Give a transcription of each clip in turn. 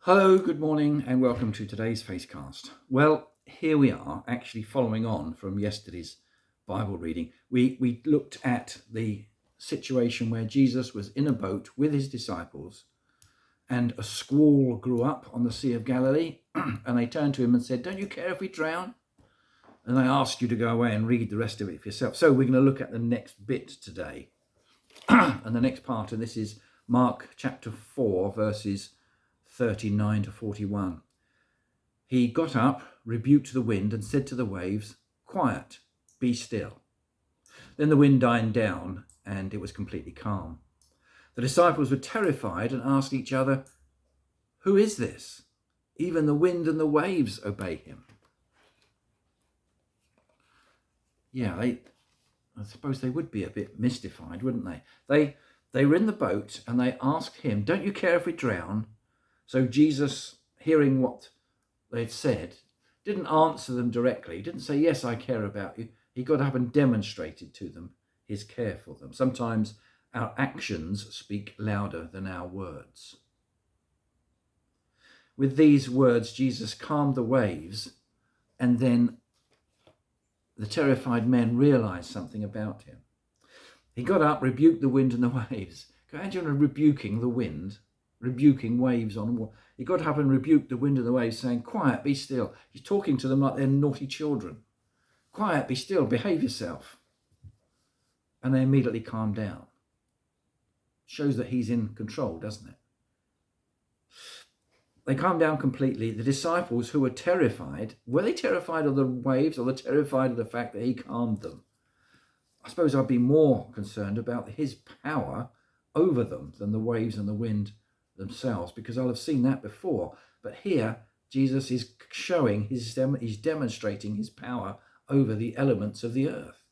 Hello, good morning, and welcome to today's Facecast. Well, here we are, actually following on from yesterday's Bible reading. We looked at the situation where Jesus was in a boat with his disciples, and a squall grew up on the Sea of Galilee, and they turned to him and said, "Don't you care if we drown?" And I asked you to go away and read the rest of it for yourself. So we're going to look at the next bit today. And the next part, and this is Mark chapter 4, verses 39 to 41. He got up, rebuked the wind, and said to the waves, "Quiet, be still." Then the wind died down, and it was completely calm. The disciples were terrified and asked each other, "Who is this? Even the wind and the waves obey him." I suppose they would be a bit mystified, wouldn't they? They were in the boat and they asked him, "Don't you care if we drown?" So Jesus, hearing what they'd said, didn't answer them directly. He didn't say, "Yes, I care about you." He got up and demonstrated to them his care for them. Sometimes our actions speak louder than our words. With these words, Jesus calmed the waves, and then the terrified men realized something about him. He got up, rebuked the wind and the waves. Can you imagine rebuking the wind? Rebuking waves on water. He got up and rebuked the wind and the waves, saying, "Quiet, be still." He's talking to them like they're naughty children. "Quiet, be still, behave yourself." And they immediately calmed down. Shows that he's in control, doesn't it? They calmed down completely. The disciples, who were terrified, were they terrified of the waves, or were they terrified of the fact that he calmed them? I suppose I'd be more concerned about his power over them than the waves and the wind themselves, because I'll have seen that before. But here, Jesus is showing he's demonstrating his power over the elements of the earth.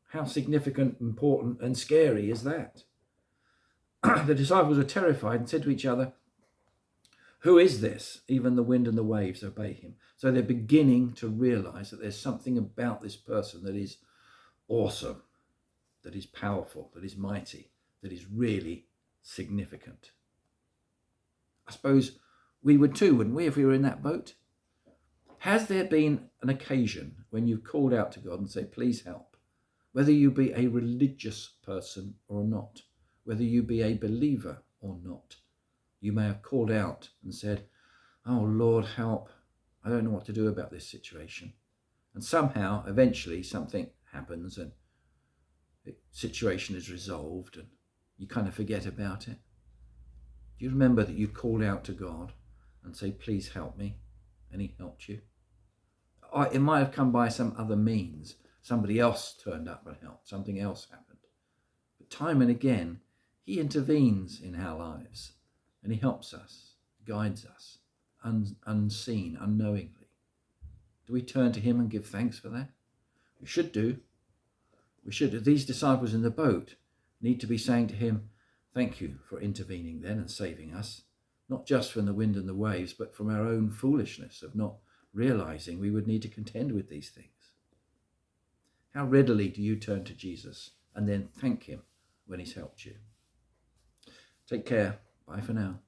How significant, important, and scary is that? The disciples were terrified and said to each other, "Who is this? Even the wind and the waves obey him." So they're beginning to realize that there's something about this person that is awesome, that is powerful, that is mighty, that is really significant. I suppose we would too, wouldn't we, if we were in that boat? Has there been an occasion when you've called out to God and said, "Please help"? Whether you be a religious person or not, whether you be a believer or not, you may have called out and said, "Oh Lord, help. I don't know what to do about this situation." And somehow, eventually, something happens and the situation is resolved and you kind of forget about it. Do you remember that you called out to God and say, "Please help me," and he helped you? It might have come by some other means. Somebody else turned up and helped. Something else happened. But time and again, he intervenes in our lives and he helps us, guides us, unseen, unknowingly. Do we turn to him and give thanks for that? We should do. We should. These disciples in the boat need to be saying to him, "Thank you for intervening then and saving us, not just from the wind and the waves, but from our own foolishness of not realizing we would need to contend with these things." How readily do you turn to Jesus and then thank him when he's helped you? Take care. Bye for now.